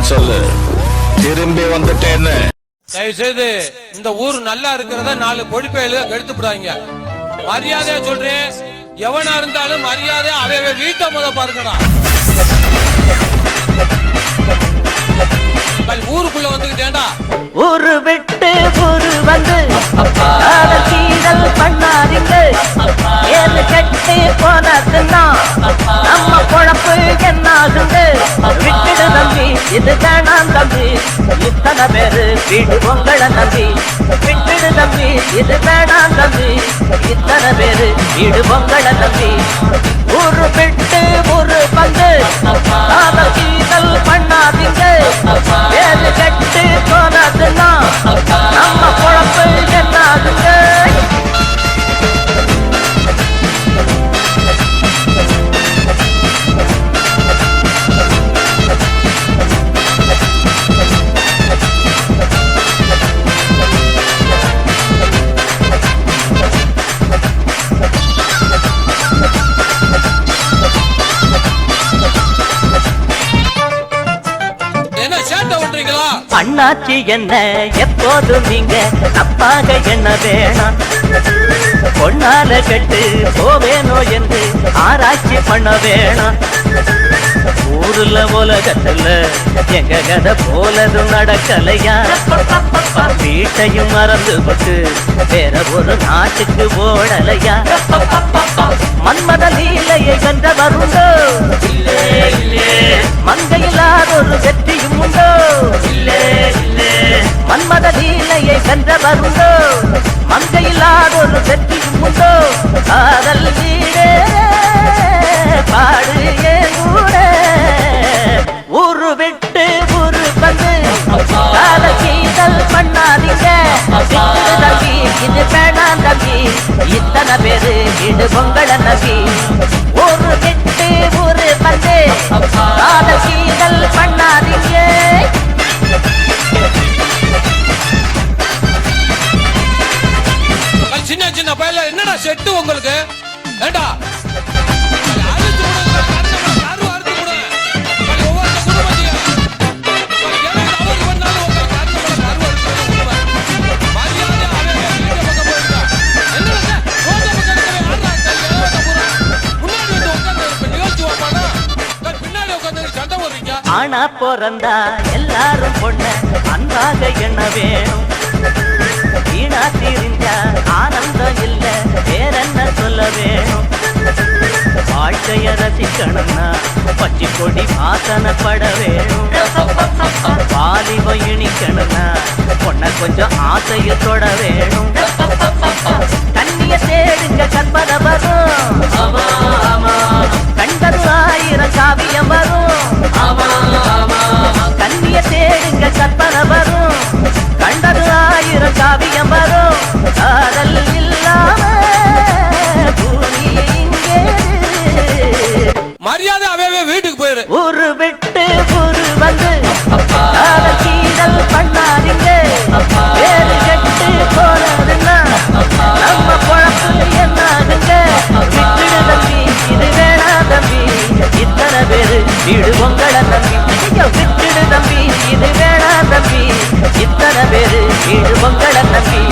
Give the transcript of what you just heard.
சொல்லு, திரும்பி வந்துட்டேன்னு. தயவு செய்து இந்த ஊர் நல்லா இருக்கிறத 4 பொடிப்பையில கெடுத்துப்படாங்க. மரியாதையா சொல்றேன், எவனா இருந்தாலும் மரியாதை அவ வீட்டை முத பாருங்கடா. ஊருக்குள்ள வந்துக்கிட்டேன்டா. ஊரு விட்டு ஊரு வந்து கீழல் பண்ணாதீங்க. ஏழு கட்டி போனதுன்னா நம்ம குழப்பு என்னாகுங்க. விட்டுடு தம்பி, இது வேணாம் தம்பி, இத்தனை பேரு வீடு உங்களை நம்பி. விட்டுடு தம்பி, இது வேணாம் தம்பி, இத்தனை பேரு வீடு உங்களை நம்பி. ஊரு விட்டு ஊரு வந்து கீழல் பண்ணாதீங்க. ஏழு கட்டி போனதுன்னா நம்ம குழப்பு என்னாகுங்க. அண்ணாச்சி என்ன எப்போதும் நீங்க அப்பாக என்ன வேணாம். பொன்னால கட்டு போவேனோ என்று ஆராய்ச்சி பண்ண வேணாம். ஊருல உலகத்துல எங்க கதை போலதும் நடக்கலையா. வீட்டையும் மறந்து விட்டு வேற ஒரு நாட்டுக்கு ஓடலையா. மன்மத லீலையை கண்ட வருண்டோ, மங்கையில்லாத ஒரு வெற்றியும் உண்டோ. மன்மத லீலையை கண்ட வருண்டோ, மங்கையில்லாத ஒரு வெற்றியும் உண்டோ. காதல் வீடே பாடு கூட. ஊரு விட்டு ஊரு வந்து கீழல் பண்ணாதீங்க. தம்பி, இது வேணாம் தம்பி, இத்தனை பேரு வீடு பொங்கலை நம்பி. ஊரு விட்டு ஊரு வந்து கீழல் பண்ணாதீங்க. சின்ன சின்ன பையல என்னடா செட்டு உங்களுக்கு? ஏண்டா ஆனா பிறந்தா எல்லாரும் பொண்ணு அன்பாக என்ன வேணும். வீணா தீர்ந்தா ஆனந்தம் இல்ல, வேற என்ன சொல்ல வேணும். வாழ்க்கைய ரசிக்கணும்னா பச்சை கொடி வாசனைப்பட வேணும். வாலிபம் இனிக்கணும்னா பொண்ண கொஞ்சம் ஆசைய தொட வேணும். கண்ணிய தேடுங்க கற்பனை வரும், கண்டது 1000 காவியம் வரும். கண்ணிய தேடுங்க கற்பனை வரும், கண்டது 1000 காவியம் வரும். காதல் இல்லாம பூமி இங்கே. மரியாதை அவே வீட்டுக்கு போயிரு. ஊரு விட்டு ஊரு வந்து கீழல் பண்ணாதீங்க. வேறு கெட்டு போனதுன்னா நம்ம குழப்பு என்னாகுங்க. விட்டுடு தம்பி, இது வேணாம் தம்பி, இத்தனை பேரு வீடு உங்களை நம்பி. விட்டுடு தம்பி, இது வேணாம் தம்பி, இத்தனை பேரு வீடு உங்களை நம்பி.